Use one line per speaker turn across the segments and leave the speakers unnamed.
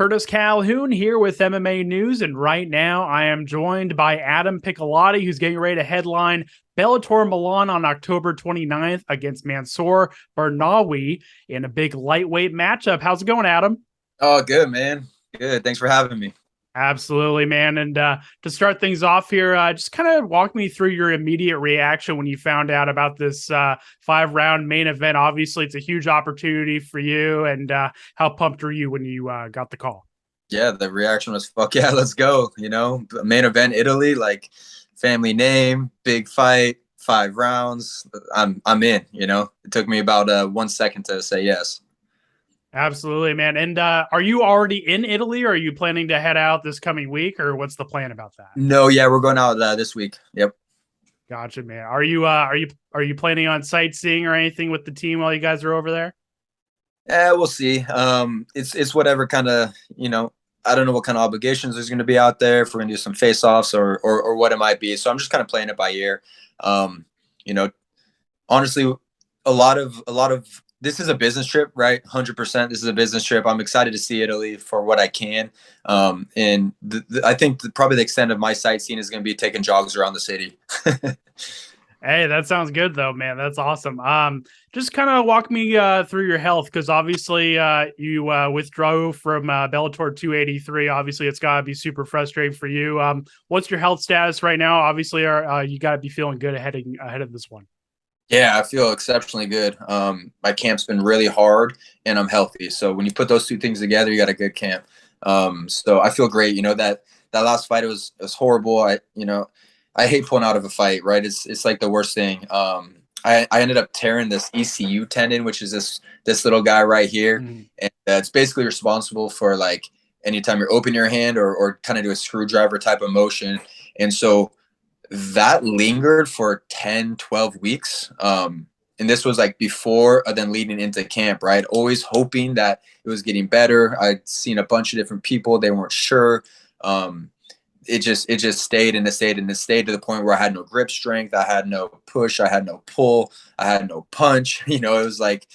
Curtis Calhoun here with MMA News, and right now I am joined by Adam Piccolotti, who's getting ready to headline Bellator Milan on October 29th against Mansour Barnaoui in a big lightweight matchup. How's it going, Adam?
Oh, good, man. Good. Thanks for having me.
Absolutely, man. And to start things off here, just kind of walk me through your immediate reaction when you found out about this 5-round main event. Obviously, it's a huge opportunity for you. And how pumped were you when you got the call?
Yeah, the reaction was fuck yeah, let's go. Main event Italy, like family name, big fight, 5 rounds. I'm in, It took me about 1 second to say yes.
Absolutely, man. And are you already in Italy, or are you planning to head out this coming week, or what's the plan about that?
No, yeah, we're going out this week. Yep.
Gotcha, man. Are you planning on sightseeing or anything with the team while you guys are over there?
Yeah, we'll see. It's whatever kind of, I don't know what kind of obligations there's going to be out there, if we're going to do some face offs or what it might be. So I'm just kind of playing it by ear. Um, you know, honestly, a lot of this is a business trip, right? 100%. This is a business trip. I'm excited to see Italy for what I can. And I think probably the extent of my sightseeing is going to be taking jogs around the city.
Hey, that sounds good though, man. That's awesome. Just kind of walk me through your health, because obviously you withdrew from Bellator 283. Obviously, it's got to be super frustrating for you. What's your health status right now? Obviously, you got to be feeling good ahead of this one.
Yeah, I feel exceptionally good. My camp's been really hard and I'm healthy. So when you put those two things together, you got a good camp. So I feel great. That last fight was horrible. I hate pulling out of a fight, right? It's like the worst thing. I ended up tearing this ECU tendon, which is this little guy right here.
Mhm.
And it's basically responsible for like anytime you open your hand or kind of do a screwdriver type of motion. And so that lingered for 10, 12 weeks. And this was like before then leading into camp, right? Always hoping that it was getting better. I'd seen a bunch of different people, they weren't sure. It just stayed and it stayed and it stayed to the point where I had no grip strength, I had no push, I had no pull, I had no punch. It was like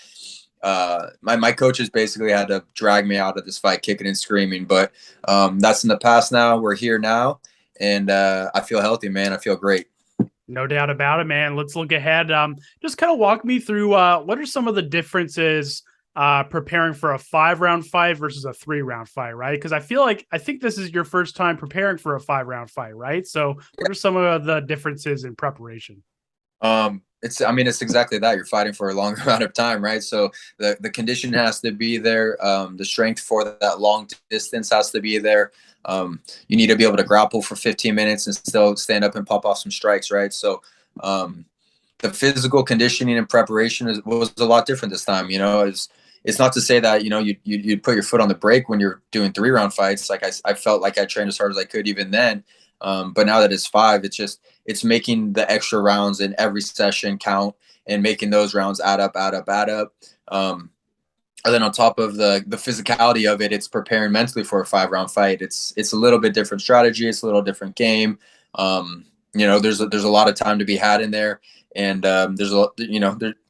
my coaches basically had to drag me out of this fight kicking and screaming. But that's in the past now. We're here now. And I feel healthy, man. I feel great.
No doubt about it, man. Let's look ahead. Just kind of walk me through what are some of the differences preparing for a 5-round fight versus a 3-round fight, right? Because I think this is your first time preparing for a 5-round fight, right? So, what are some of the differences in preparation?
It's exactly that. You're fighting for a long amount of time, right? So the condition has to be there. The strength for that long distance has to be there. You need to be able to grapple for 15 minutes and still stand up and pop off some strikes, right? So the physical conditioning and preparation was a lot different this time. It's not to say that you'd put your foot on the brake when you're doing 3-round fights. Like I felt like I trained as hard as I could even then. But now that it's 5, it's making the extra rounds in every session count and making those rounds add up, add up, add up. And then on top of the physicality of it, it's preparing mentally for a 5-round fight. It's a little bit different strategy. It's a little different game. There's a lot of time to be had in there, and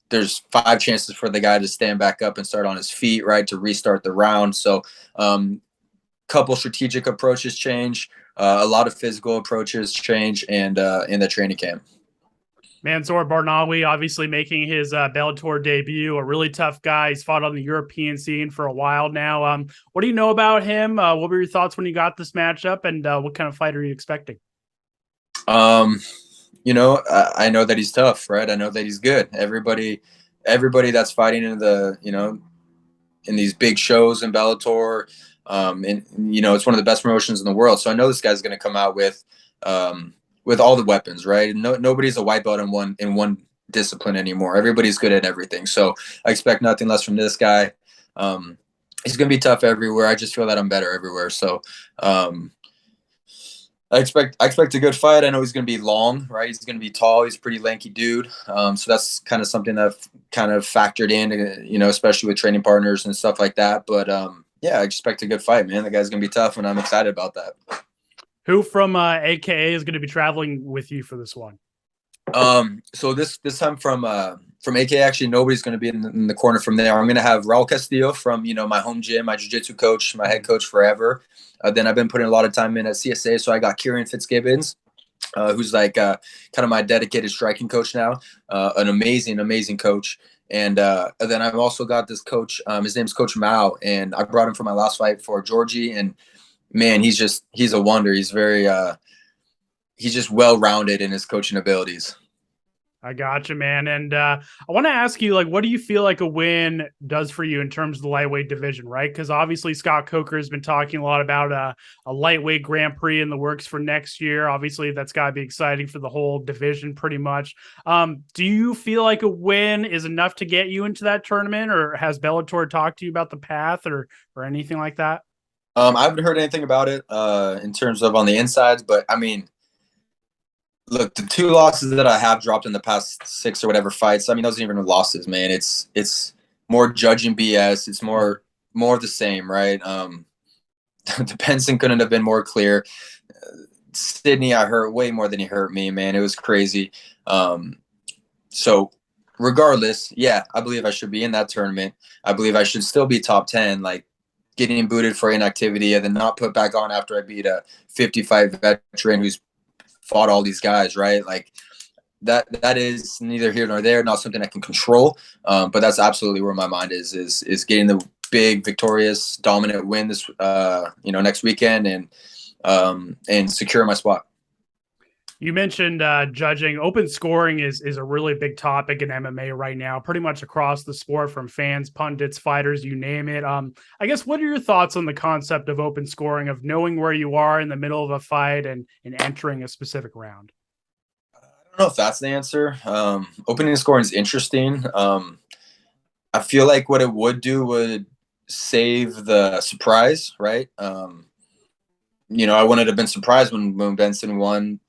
there's 5 chances for the guy to stand back up and start on his feet, right, to restart the round. So couple strategic approaches change, a lot of physical approaches change, and in the training camp.
Mansour Barnaoui obviously making his Bellator debut, a really tough guy. He's fought on the European scene for a while now. What do you know about him? What were your thoughts when you got this matchup, and what kind of fight are you expecting?
I know that he's tough, right? I know that he's good. Everybody that's fighting in these big shows in Bellator, and it's one of the best promotions in the world. So I know this guy's going to come out with all the weapons, right? Nobody's a white belt in one discipline anymore. Everybody's good at everything. So I expect nothing less from this guy. He's going to be tough everywhere. I just feel that I'm better everywhere. So I expect a good fight. I know he's going to be long, right? He's going to be tall. He's a pretty lanky dude. So that's kind of something that I've kind of factored in, especially with training partners and stuff like that. But yeah, I expect a good fight, man. The guy's going to be tough, and I'm excited about that.
Who from AKA is going to be traveling with you for this one?
So this time from AK, actually nobody's going to be in the corner from there. I'm going to have Raul Castillo from my home gym, my jiu-jitsu coach, my head coach forever. Then I've been putting a lot of time in at CSA, so I got Kieran Fitzgibbons, who's like kind of my dedicated striking coach now, an amazing coach. And then I've also got this coach. His name's Coach Mao, and I brought him for my last fight for Georgie. And man, he's a wonder. He's he's just well-rounded in his coaching abilities.
I gotcha, man. And I want to ask you, like, what do you feel like a win does for you in terms of the lightweight division, right? Because obviously Scott Coker has been talking a lot about a lightweight Grand Prix in the works for next year. Obviously, that's got to be exciting for the whole division pretty much. Do you feel like a win is enough to get you into that tournament, or has Bellator talked to you about the path or anything like that?
I haven't heard anything about it in terms of on the insides, but I mean, look, the 2 losses that I have dropped in the past 6 or whatever fights, I mean, those aren't even losses, man. It's more judging BS. It's more of the same, right? The Benson couldn't have been more clear. Sydney, I hurt way more than he hurt me, man. It was crazy. So regardless, yeah, I believe I should be in that tournament. I believe I should still be top 10, like getting booted for inactivity and then not put back on after I beat a 55 veteran who's fought all these guys, right? Like that is neither here nor there, not something I can control. But that's absolutely where my mind is getting the big, victorious, dominant win this next weekend and secure my spot.
You mentioned judging. Open scoring is a really big topic in MMA right now, pretty much across the sport, from fans, pundits, fighters, you name it. I guess, what are your thoughts on the concept of open scoring, of knowing where you are in the middle of a fight and entering a specific round?
I don't know if that's the answer. Opening scoring is interesting. I feel like what it would do would save the surprise, right? I wouldn't have been surprised when Benson won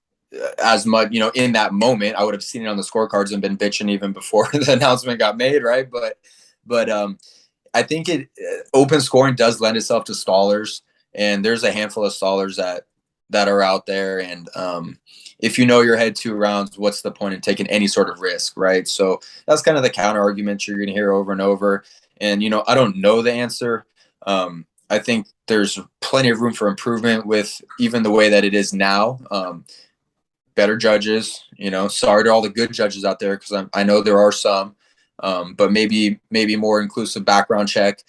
as much, in that moment. I would have seen it on the scorecards and been bitching even before the announcement got made, right? But I think open scoring does lend itself to stallers, and there's a handful of stallers that are out there. And if you know your head 2 rounds, what's the point in taking any sort of risk, right? So that's kind of the counter argument you're going to hear over and over. And I don't know the answer. I think there's plenty of room for improvement with even the way that it is now. Better judges, sorry to all the good judges out there, because I know there are some, but maybe more inclusive background check,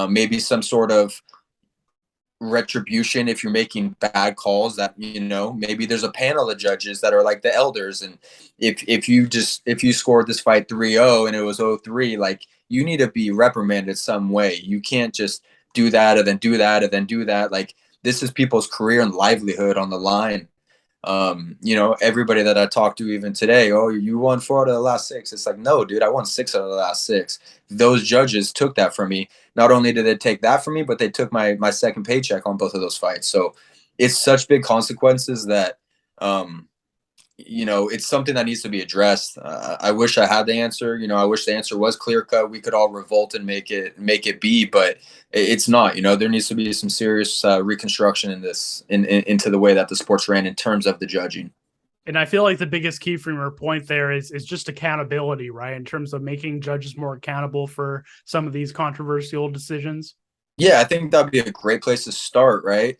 maybe some sort of retribution if you're making bad calls, that maybe there's a panel of judges that are like the elders, and if you scored this fight 3-0 and it was 0-3, like, you need to be reprimanded some way. You can't just do that and then do that and then do that. Like, this is people's career and livelihood on the line. Everybody that I talked to even today, oh, you won 4 out of the last 6. It's like, no, dude, I won 6 out of the last 6. Those judges took that from me. Not only did they take that from me, but they took my second paycheck on both of those fights. So it's such big consequences that, it's something that needs to be addressed. I wish I had the answer. I wish the answer was clear cut. We could all revolt and make it be, but it's not. There needs to be some serious reconstruction in this, into the way that the sports ran in terms of the judging.
And I feel like the biggest key from your point there is just accountability, right? In terms of making judges more accountable for some of these controversial decisions.
Yeah, I think that'd be a great place to start, right?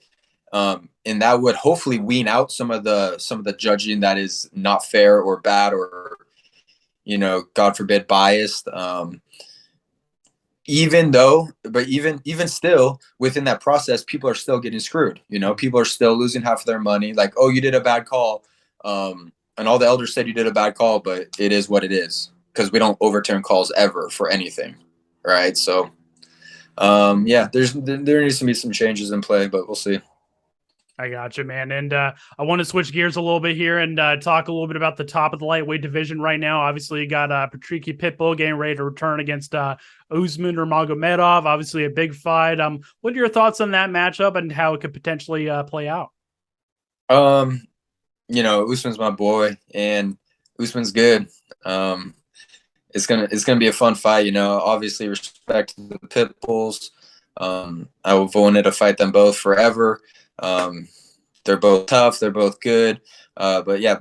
And that would hopefully wean out some of the judging that is not fair or bad or, God forbid, biased. Even still, within that process, people are still getting screwed. People are still losing half of their money. Like, oh, you did a bad call. And all the elders said you did a bad call, but it is what it is, because we don't overturn calls ever for anything. Right. So, there needs to be some changes in play, but we'll see.
I gotcha, man. And I want to switch gears a little bit here and talk a little bit about the top of the lightweight division right now. Obviously, you got Patricky Pitbull getting ready to return against Usman Nurmagomedov. Obviously, a big fight. What are your thoughts on that matchup and how it could potentially play out?
Usman's my boy, and Usman's good. It's gonna be a fun fight. Obviously, respect the Pitbulls. I will wanted to fight them both forever. They're both tough. They're both good. But yeah,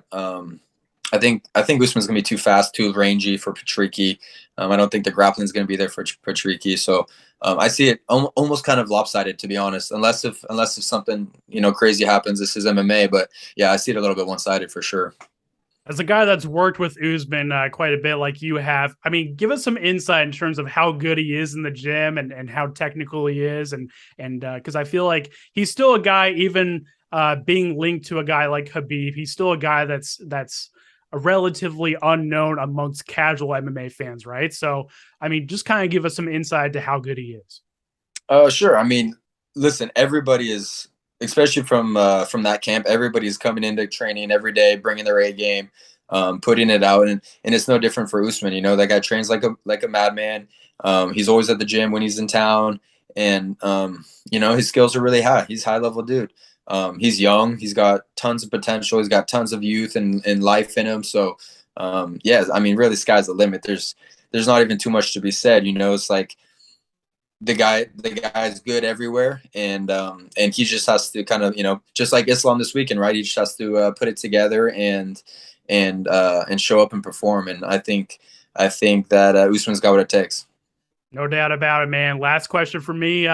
I think Usman's gonna be too fast, too rangy for Patricky. I don't think the grappling is gonna be there for Patricky. So I see it almost kind of lopsided, to be honest, unless if something crazy happens. This is MMA, but yeah, I see it a little bit one sided for sure.
As a guy that's worked with Usman quite a bit, like you have, I mean, give us some insight in terms of how good he is in the gym and how technical he is, and because I feel like he's still a guy, even being linked to a guy like Habib, he's still a guy that's a relatively unknown amongst casual MMA fans, right? So, I mean, just kind of give us some insight to how good he is.
Sure. I mean, listen, everybody is, especially from that camp. Everybody's coming into training every day, bringing their A game, putting it out, and it's no different for Usman. That guy trains like a madman. He's always at the gym when he's in town, and his skills are really high. He's a high level dude. He's young. He's got tons of potential. He's got tons of youth and life in him. So, yeah, I mean, really, sky's the limit. There's not even too much to be said. It's like the guy's good everywhere, and he just has to kind of just like Islam this weekend, right? He just has to put it together and show up and perform. And I think that Usman's got what it takes.
No doubt about it, man. Last question for me.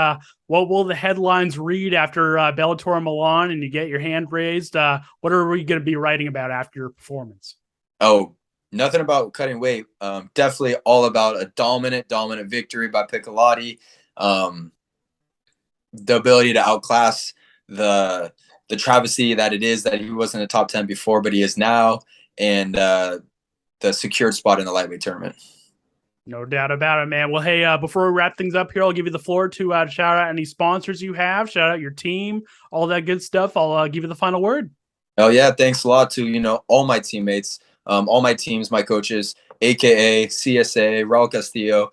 What will the headlines read after Bellator Milan and you get your hand raised? What are we going to be writing about after your performance?
Oh, nothing about cutting weight. Definitely all about a dominant victory by Piccolotti. Um, the ability to outclass the travesty that it is that he wasn't in the top 10 before, but he is now, and the secured spot in the lightweight tournament.
No doubt about it, man. Well, hey, before we wrap things up here, I'll give you the floor to shout out any sponsors you have, shout out your team, all that good stuff. I'll give you the final word.
Oh yeah, thanks a lot to all my teammates, all my teams, my coaches, aka CSA, Raul Castillo,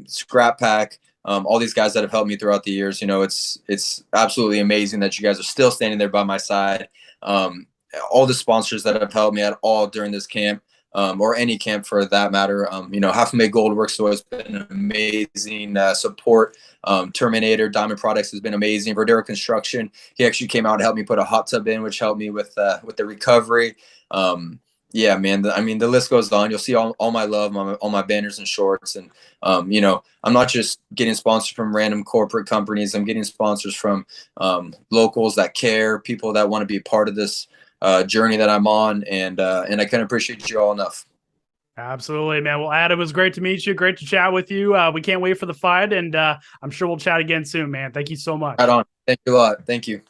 Scrap Pack, all these guys that have helped me throughout the years. It's absolutely amazing that you guys are still standing there by my side. All the sponsors that have helped me at all during this camp, or any camp for that matter. Half Made Goldworks has always been amazing support. Terminator Diamond Products has been amazing. Verdero Construction, he actually came out and helped me put a hot tub in, which helped me with the recovery. Yeah, man. I mean, the list goes on. You'll see all my love, all my banners and shorts. And, I'm not just getting sponsors from random corporate companies. I'm getting sponsors from locals that care, people that want to be a part of this journey that I'm on. And I can't appreciate you all enough.
Absolutely, man. Well, Adam, it was great to meet you. Great to chat with you. We can't wait for the fight, and I'm sure we'll chat again soon, man. Thank you so much.
Right on. Thank you a lot. Thank you.